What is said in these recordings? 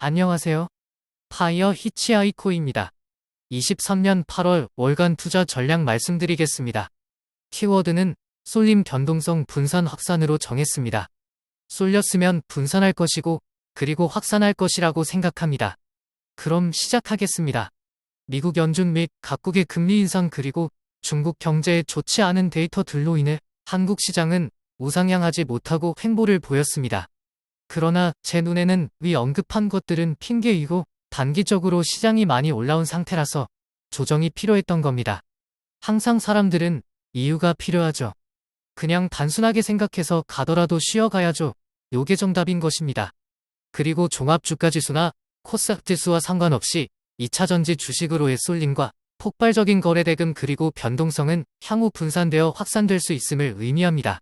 안녕하세요. 파이어 히치하이코입니다. 23년 8월 월간 투자 전략 말씀드리겠습니다. 키워드는 쏠림 변동성 분산 확산으로 정했습니다. 쏠렸으면 분산할 것이고 그리고 확산할 것이라고 생각합니다. 그럼 시작하겠습니다. 미국 연준 및 각국의 금리 인상 그리고 중국 경제에 좋지 않은 데이터들로 인해 한국 시장은 우상향하지 못하고 횡보를 보였습니다. 그러나 제 눈에는 위 언급한 것들은 핑계이고 단기적으로 시장이 많이 올라온 상태라서 조정이 필요했던 겁니다. 항상 사람들은 이유가 필요하죠. 그냥 단순하게 생각해서 가더라도 쉬어가야죠. 요게 정답인 것입니다. 그리고 종합주가지수나 코스닥 지수와 상관없이 2차전지 주식으로의 쏠림과 폭발적인 거래대금 그리고 변동성은 향후 분산되어 확산될 수 있음을 의미합니다.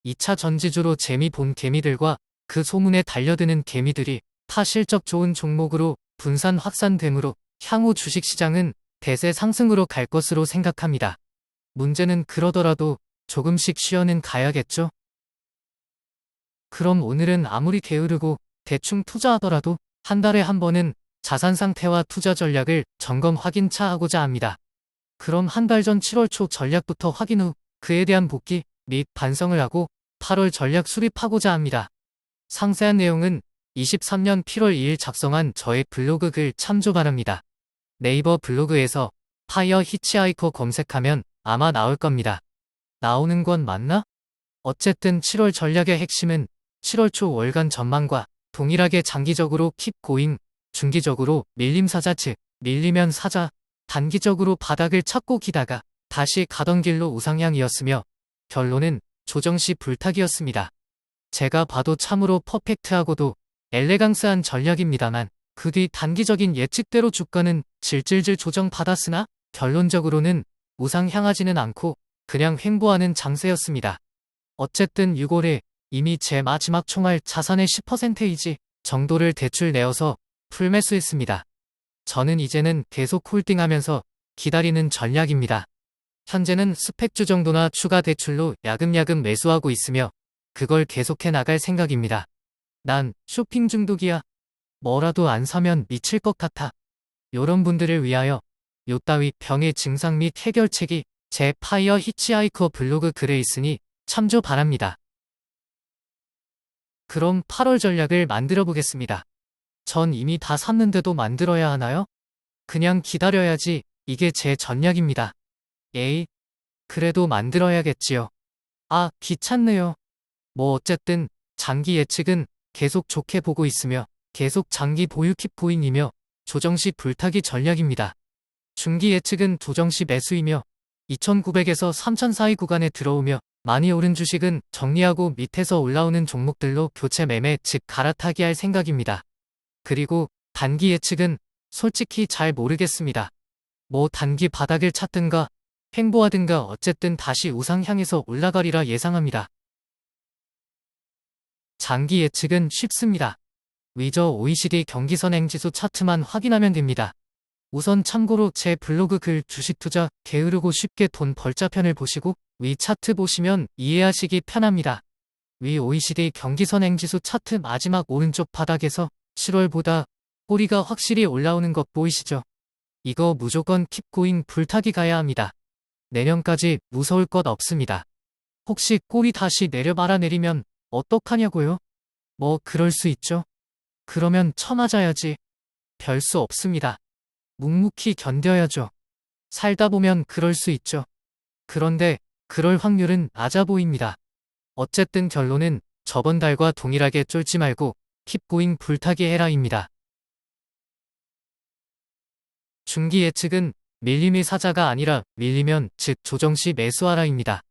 2차 전지주로 재미 본 개미들과 그 소문에 달려드는 개미들이 타 실적 좋은 종목으로 분산 확산되므로 향후 주식시장은 대세 상승으로 갈 것으로 생각합니다. 문제는 그러더라도 조금씩 쉬어는 가야겠죠? 그럼 오늘은 아무리 게으르고 대충 투자하더라도 한 달에 한 번은 자산 상태와 투자 전략을 점검 확인차 하고자 합니다. 그럼 한 달 전 7월 초 전략부터 확인 후 그에 대한 복귀 및 반성을 하고 8월 전략 수립하고자 합니다. 상세한 내용은 23년 1월 2일 작성한 저의 블로그 글 참조 바랍니다. 네이버 블로그에서 파이어 히치하이커 검색하면 아마 나올 겁니다. 나오는 건 맞나? 어쨌든 7월 전략의 핵심은 7월 초 월간 전망과 동일하게 장기적으로 킵 고잉, 중기적으로 밀림 사자 즉 밀리면 사자, 단기적으로 바닥을 찾고 기다가 다시 가던 길로 우상향이었으며 결론은 조정 시 불타기였습니다. 제가 봐도 참으로 퍼펙트하고도 엘레강스한 전략입니다만 그 뒤 단기적인 예측대로 주가는 질질질 조정받았으나 결론적으로는 우상향하지는 않고 그냥 횡보하는 장세였습니다. 어쨌든 6월에 이미 제 마지막 총알 자산의 10%이지 정도를 대출 내어서 풀매수했습니다. 저는 이제는 계속 홀딩하면서 기다리는 전략입니다. 현재는 스펙주 정도나 추가 대출로 야금야금 매수하고 있으며 그걸 계속해 나갈 생각입니다. 난 쇼핑 중독이야. 뭐라도 안 사면 미칠 것 같아. 요런 분들을 위하여 요따위 병의 증상 및 해결책이 제 파이어 히치하이커 블로그 글에 있으니 참조 바랍니다. 그럼 8월 전략을 만들어 보겠습니다. 전 이미 다 샀는데도 만들어야 하나요? 그냥 기다려야지. 이게 제 전략입니다. 에이, 그래도 만들어야겠지요. 아, 귀찮네요. 뭐 어쨌든 장기 예측은 계속 좋게 보고 있으며 계속 장기 보유 킵 고잉이며 조정시 불타기 전략입니다. 중기 예측은 조정시 매수이며 2900에서 3000 사이 구간에 들어오며 많이 오른 주식은 정리하고 밑에서 올라오는 종목들로 교체 매매 즉 갈아타기 할 생각입니다. 그리고 단기 예측은 솔직히 잘 모르겠습니다. 뭐 단기 바닥을 찾든가 횡보하든가 어쨌든 다시 우상향해서 올라가리라 예상합니다. 장기 예측은 쉽습니다. 위저 OECD 경기선행지수 차트만 확인하면 됩니다. 우선 참고로 제 블로그 글 주식투자 게으르고 쉽게 돈 벌자 편을 보시고 위 차트 보시면 이해하시기 편합니다. 위 OECD 경기선행지수 차트 마지막 오른쪽 바닥에서 7월보다 꼬리가 확실히 올라오는 것 보이시죠? 이거 무조건 킵고잉 불타기 가야 합니다. 내년까지 무서울 것 없습니다. 혹시 꼬리 다시 내려말아 내리면 어떡하냐고요? 뭐 그럴 수 있죠. 그러면 쳐맞아야지. 별 수 없습니다. 묵묵히 견뎌야죠. 살다 보면 그럴 수 있죠. 그런데 그럴 확률은 낮아 보입니다. 어쨌든 결론은 저번 달과 동일하게 쫄지 말고 킵고잉 불타기 해라입니다. 중기 예측은 밀림이 사자가 아니라 밀리면 즉 조정시 매수하라입니다.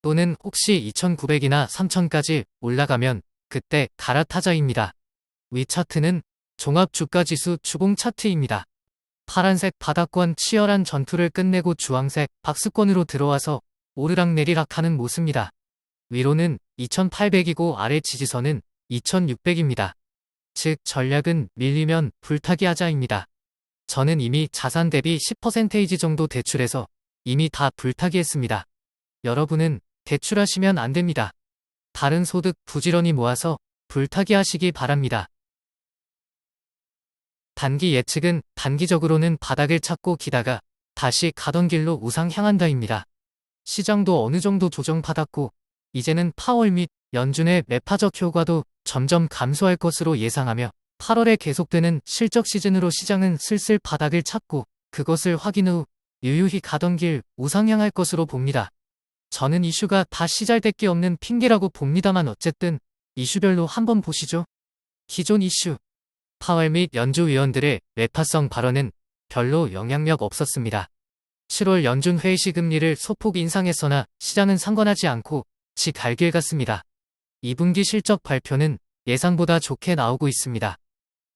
또는 혹시 2900이나 3000까지 올라가면 그때 갈아타자입니다. 위 차트는 종합주가지수 주봉 차트입니다. 파란색 바닥권 치열한 전투를 끝내고 주황색 박스권으로 들어와서 오르락내리락 하는 모습입니다. 위로는 2800이고 아래 지지선은 2600입니다. 즉 전략은 밀리면 불타기 하자입니다. 저는 이미 자산 대비 10% 정도 대출해서 이미 다 불타기 했습니다. 여러분은 대출하시면 안 됩니다. 다른 소득 부지런히 모아서 불타기 하시기 바랍니다. 단기 예측은 단기적으로는 바닥을 찾고 기다가 다시 가던 길로 우상향한다입니다. 시장도 어느 정도 조정받았고 이제는 파월 및 연준의 매파적 효과도 점점 감소할 것으로 예상하며 8월에 계속되는 실적 시즌으로 시장은 슬슬 바닥을 찾고 그것을 확인 후 유유히 가던 길 우상향할 것으로 봅니다. 저는 이슈가 다 시잘될 게 없는 핑계라고 봅니다만 어쨌든 이슈별로 한번 보시죠. 기존 이슈. 파월 및 연주 위원들의 매파성 발언은 별로 영향력 없었습니다. 7월 연준 회의시 금리를 소폭 인상했으나 시장은 상관하지 않고 지 갈 길 같습니다. 2분기 실적 발표는 예상보다 좋게 나오고 있습니다.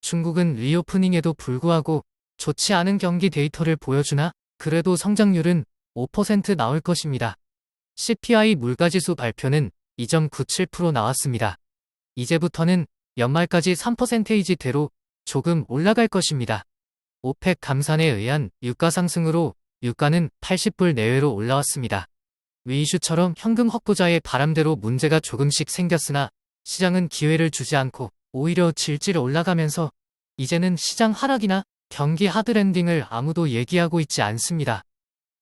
중국은 리오프닝에도 불구하고 좋지 않은 경기 데이터를 보여주나 그래도 성장률은 5% 나올 것입니다. CPI 물가지수 발표는 2.97% 나왔습니다. 이제부터는 연말까지 3%대로 조금 올라갈 것입니다. 오펙 감산에 의한 유가 상승으로 유가는 80불 내외로 올라왔습니다. 위 이슈처럼 현금 확보자의 바람대로 문제가 조금씩 생겼으나 시장은 기회를 주지 않고 오히려 질질 올라가면서 이제는 시장 하락이나 경기 하드랜딩을 아무도 얘기하고 있지 않습니다.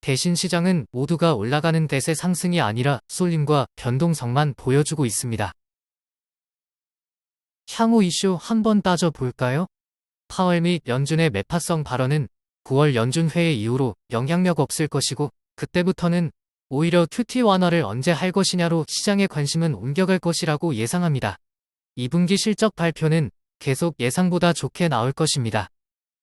대신 시장은 모두가 올라가는 대세 상승이 아니라 쏠림과 변동성만 보여주고 있습니다. 향후 이슈 한번 따져볼까요? 파월 및 연준의 매파성 발언은 9월 연준 회의 이후로 영향력 없을 것이고 그때부터는 오히려 QT 완화를 언제 할 것이냐로 시장의 관심은 옮겨갈 것이라고 예상합니다. 2분기 실적 발표는 계속 예상보다 좋게 나올 것입니다.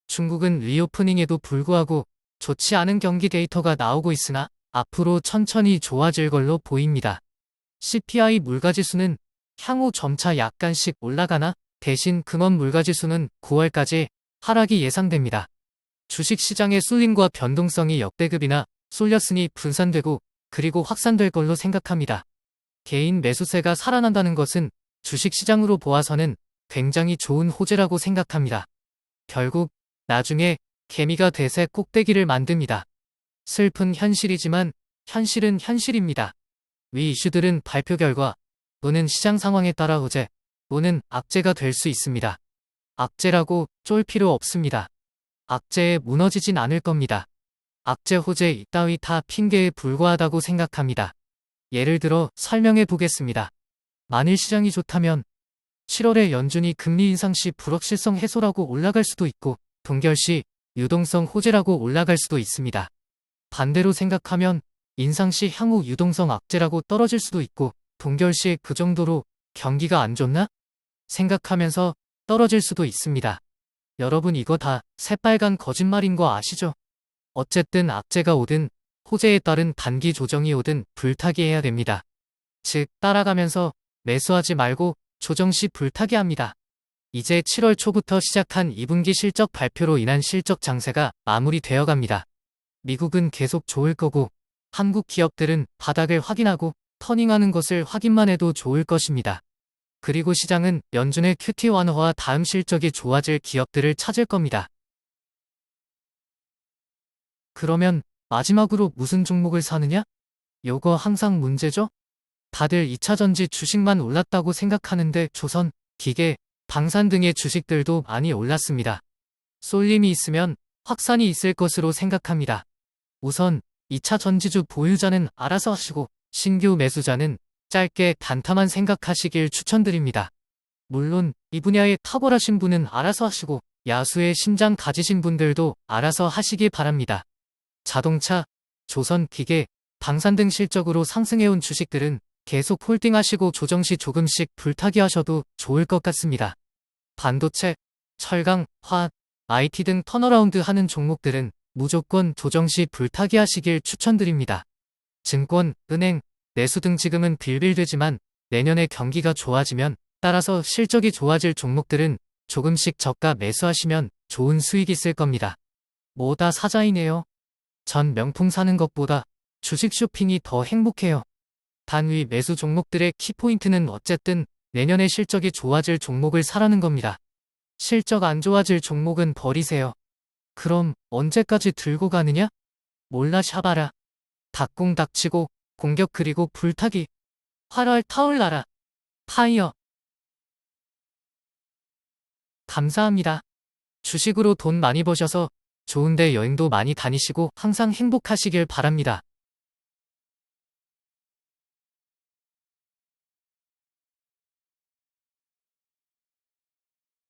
중국은 리오프닝에도 불구하고 좋지 않은 경기 데이터가 나오고 있으나 앞으로 천천히 좋아질 걸로 보입니다. CPI 물가지수는 향후 점차 약간씩 올라가나 대신 금원 물가지수는 9월까지 하락이 예상됩니다. 주식시장의 쏠림과 변동성이 역대급이나 쏠렸으니 분산되고 그리고 확산될 걸로 생각합니다. 개인 매수세가 살아난다는 것은 주식시장으로 보아서는 굉장히 좋은 호재라고 생각합니다. 결국 나중에 개미가 대세 꼭대기를 만듭니다. 슬픈 현실이지만 현실은 현실입니다. 위 이슈들은 발표 결과 또는 시장 상황에 따라 호재 또는 악재가 될 수 있습니다. 악재라고 쫄 필요 없습니다. 악재에 무너지진 않을 겁니다. 악재 호재 이따위 다 핑계에 불과하다고 생각합니다. 예를 들어 설명해 보겠습니다. 만일 시장이 좋다면 7월에 연준이 금리 인상 시 불확실성 해소라고 올라갈 수도 있고 동결 시 유동성 호재라고 올라갈 수도 있습니다. 반대로 생각하면 인상 시 향후 유동성 악재라고 떨어질 수도 있고 동결 시 그 정도로 경기가 안 좋나? 생각하면서 떨어질 수도 있습니다. 여러분 이거 다 새빨간 거짓말인 거 아시죠? 어쨌든 악재가 오든 호재에 따른 단기 조정이 오든 불타기 해야 됩니다. 즉 따라가면서 매수하지 말고 조정 시 불타기 합니다. 이제 7월 초부터 시작한 2분기 실적 발표로 인한 실적 장세가 마무리되어 갑니다. 미국은 계속 좋을 거고 한국 기업들은 바닥을 확인하고 터닝하는 것을 확인만 해도 좋을 것입니다. 그리고 시장은 연준의 QT 완화와 다음 실적이 좋아질 기업들을 찾을 겁니다. 그러면 마지막으로 무슨 종목을 사느냐? 요거 항상 문제죠? 다들 2차전지 주식만 올랐다고 생각하는데 조선, 기계, 방산 등의 주식들도 많이 올랐습니다. 쏠림이 있으면 확산이 있을 것으로 생각합니다. 우선 2차 전지주 보유자는 알아서 하시고 신규 매수자는 짧게 단타만 생각하시길 추천드립니다. 물론 이 분야에 탁월하신 분은 알아서 하시고 야수의 심장 가지신 분들도 알아서 하시기 바랍니다. 자동차, 조선, 기계, 방산 등 실적으로 상승해온 주식들은 계속 홀딩하시고 조정시 조금씩 불타기 하셔도 좋을 것 같습니다. 반도체, 철강, 화학, IT 등 턴어라운드 하는 종목들은 무조건 조정시 불타기 하시길 추천드립니다. 증권, 은행, 내수 등 지금은 빌빌되지만 내년에 경기가 좋아지면 따라서 실적이 좋아질 종목들은 조금씩 저가 매수하시면 좋은 수익 있을 겁니다. 뭐 다 사자이네요. 전 명품 사는 것보다 주식 쇼핑이 더 행복해요. 단위 매수 종목들의 키포인트는 어쨌든 내년에 실적이 좋아질 종목을 사라는 겁니다. 실적 안 좋아질 종목은 버리세요. 그럼 언제까지 들고 가느냐? 몰라 샤바라. 닭공 닥치고 공격 그리고 불타기. 활활 타올라라. 파이어. 감사합니다. 주식으로 돈 많이 버셔서 좋은데 여행도 많이 다니시고 항상 행복하시길 바랍니다.